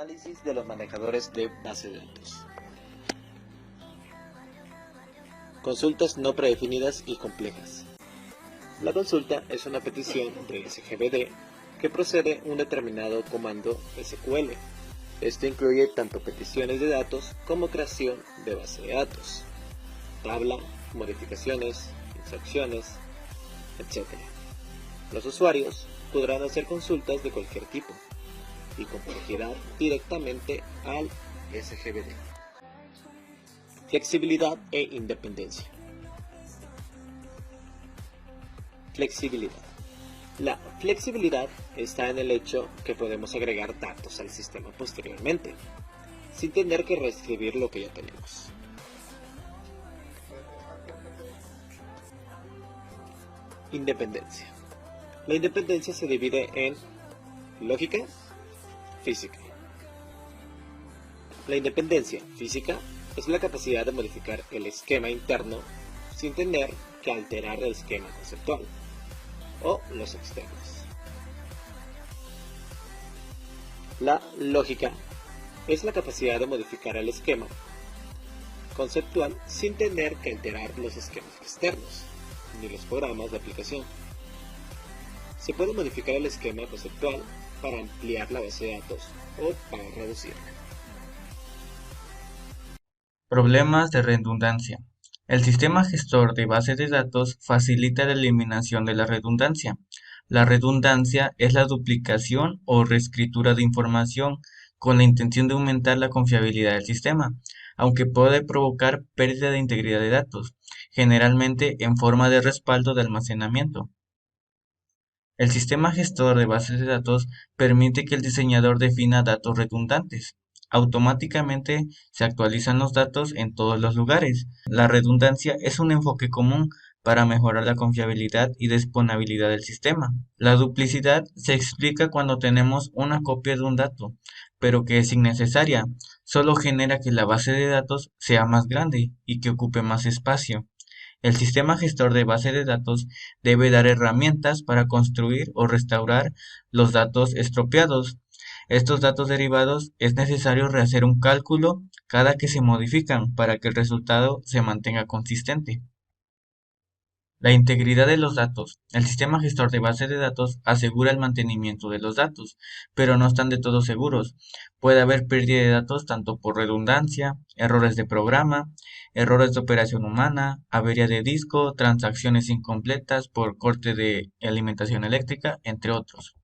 Análisis de los manejadores de base de datos. Consultas no predefinidas y complejas. La consulta es una petición de SGBD que procede un determinado comando SQL. Esto incluye tanto peticiones de datos como creación de base de datos, tabla, modificaciones, inserciones, etc. Los usuarios podrán hacer consultas de cualquier tipo y complejidad directamente al SGBD. Flexibilidad e independencia. Flexibilidad. La flexibilidad está en el hecho que podemos agregar datos al sistema posteriormente, sin tener que reescribir lo que ya tenemos. Independencia. La independencia se divide en lógica, física. La independencia física es la capacidad de modificar el esquema interno sin tener que alterar el esquema conceptual o los externos. La lógica es la capacidad de modificar el esquema conceptual sin tener que alterar los esquemas externos ni los programas de aplicación. Se puede modificar el esquema conceptual para ampliar la base de datos o para reducirla. Problemas de redundancia. El sistema gestor de bases de datos facilita la eliminación de la redundancia. La redundancia es la duplicación o reescritura de información con la intención de aumentar la confiabilidad del sistema, aunque puede provocar pérdida de integridad de datos, generalmente en forma de respaldo de almacenamiento. El sistema gestor de bases de datos permite que el diseñador defina datos redundantes. Automáticamente se actualizan los datos en todos los lugares. La redundancia es un enfoque común para mejorar la confiabilidad y disponibilidad del sistema. La duplicidad se explica cuando tenemos una copia de un dato, pero que es innecesaria. Solo genera que la base de datos sea más grande y que ocupe más espacio. El sistema gestor de base de datos debe dar herramientas para construir o restaurar los datos estropeados. Estos datos derivados es necesario rehacer un cálculo cada que se modifican para que el resultado se mantenga consistente. La integridad de los datos. El sistema gestor de base de datos asegura el mantenimiento de los datos, pero no están de todo seguros. Puede haber pérdida de datos tanto por redundancia, errores de programa, errores de operación humana, avería de disco, transacciones incompletas por corte de alimentación eléctrica, entre otros.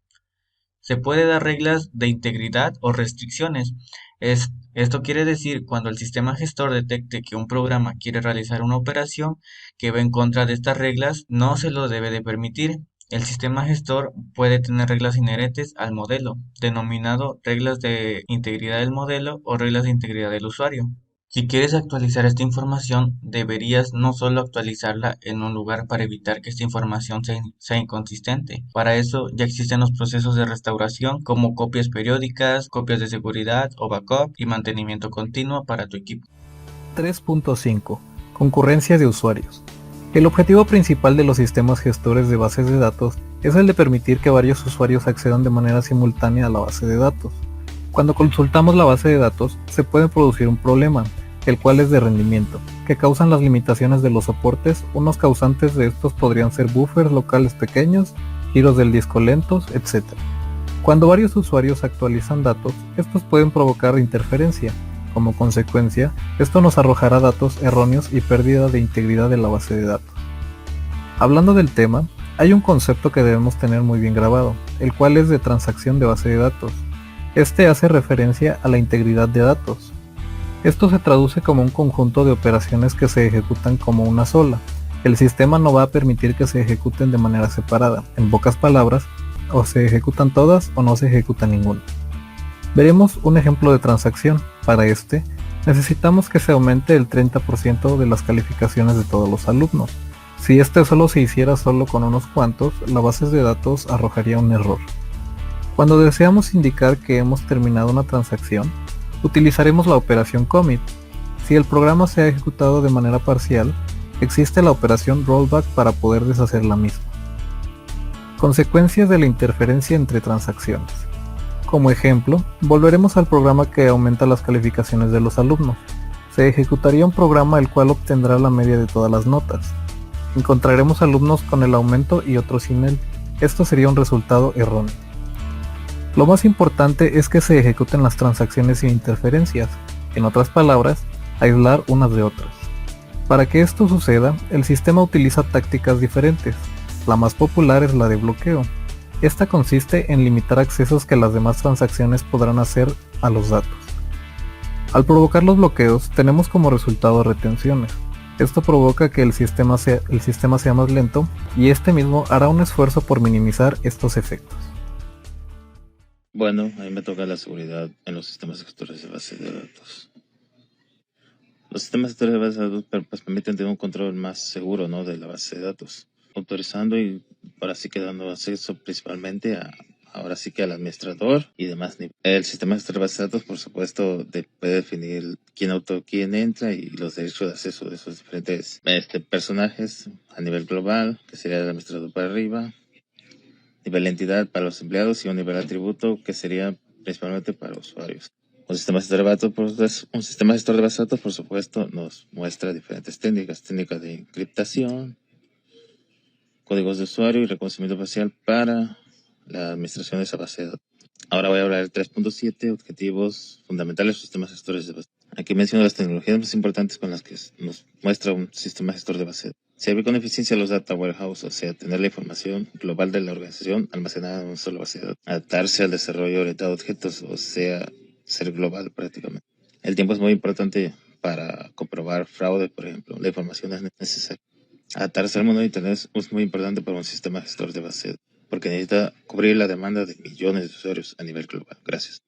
Se puede dar reglas de integridad o restricciones. Esto quiere decir cuando el sistema gestor detecte que un programa quiere realizar una operación que va en contra de estas reglas, no se lo debe de permitir. El sistema gestor puede tener reglas inherentes al modelo, denominado reglas de integridad del modelo o reglas de integridad del usuario. Si quieres actualizar esta información, deberías no solo actualizarla en un lugar para evitar que esta información sea inconsistente. Para eso ya existen los procesos de restauración como copias periódicas, copias de seguridad o backup y mantenimiento continuo para tu equipo. 3.5. Concurrencia de usuarios. El objetivo principal de los sistemas gestores de bases de datos es el de permitir que varios usuarios accedan de manera simultánea a la base de datos. Cuando consultamos la base de datos, se puede producir un problema, el cual es de rendimiento, que causan las limitaciones de los soportes. Unos causantes de estos podrían ser buffers locales pequeños, giros del disco lentos, etc. Cuando varios usuarios actualizan datos, estos pueden provocar interferencia. Como consecuencia, esto nos arrojará datos erróneos y pérdida de integridad de la base de datos. Hablando del tema, hay un concepto que debemos tener muy bien grabado, el cual es de transacción de base de datos. Este hace referencia a la integridad de datos. Esto se traduce como un conjunto de operaciones que se ejecutan como una sola. El sistema no va a permitir que se ejecuten de manera separada. En pocas palabras, o se ejecutan todas o no se ejecuta ninguna. Veremos un ejemplo de transacción. Para este, necesitamos que se aumente el 30% de las calificaciones de todos los alumnos. Si este solo se hiciera solo con unos cuantos, la base de datos arrojaría un error. Cuando deseamos indicar que hemos terminado una transacción, utilizaremos la operación commit. Si el programa se ha ejecutado de manera parcial, existe la operación rollback para poder deshacer la misma. Consecuencias de la interferencia entre transacciones. Como ejemplo, volveremos al programa que aumenta las calificaciones de los alumnos. Se ejecutaría un programa el cual obtendrá la media de todas las notas. Encontraremos alumnos con el aumento y otros sin él. Esto sería un resultado erróneo. Lo más importante es que se ejecuten las transacciones sin interferencias, en otras palabras, aislar unas de otras. Para que esto suceda, el sistema utiliza tácticas diferentes. La más popular es la de bloqueo. Esta consiste en limitar accesos que las demás transacciones podrán hacer a los datos. Al provocar los bloqueos, tenemos como resultado retenciones. Esto provoca que el sistema sea más lento y este mismo hará un esfuerzo por minimizar estos efectos. Bueno, a mí me toca la seguridad en los sistemas gestores de base de datos. Los sistemas gestores de base de datos permiten tener un control más seguro, ¿no?, de la base de datos, autorizando y ahora sí que dando acceso principalmente ahora sí que al administrador y demás niveles. El sistema gestor de base de datos, por supuesto, puede definir quién entra y los derechos de acceso de esos diferentes personajes a nivel global, que sería el administrador para arriba, nivel entidad para los empleados y un nivel atributo que sería principalmente para usuarios. Un sistema gestor de base de datos, por supuesto, nos muestra diferentes técnicas de encriptación, códigos de usuario y reconocimiento facial para la administración de esa base de datos. Ahora voy a hablar del 3.7, objetivos fundamentales de sistemas gestores de base de datos. Aquí menciono las tecnologías más importantes con las que nos muestra un sistema gestor de base de datos. Servir con eficiencia los data warehouse, o sea, tener la información global de la organización almacenada en una sola base de datos. Adaptarse al desarrollo orientado a objetos, o sea, ser global prácticamente. El tiempo es muy importante para comprobar fraude, por ejemplo. La información es necesaria. Adaptarse al mundo de Internet es muy importante para un sistema gestor de base de datos, porque necesita cubrir la demanda de millones de usuarios a nivel global. Gracias.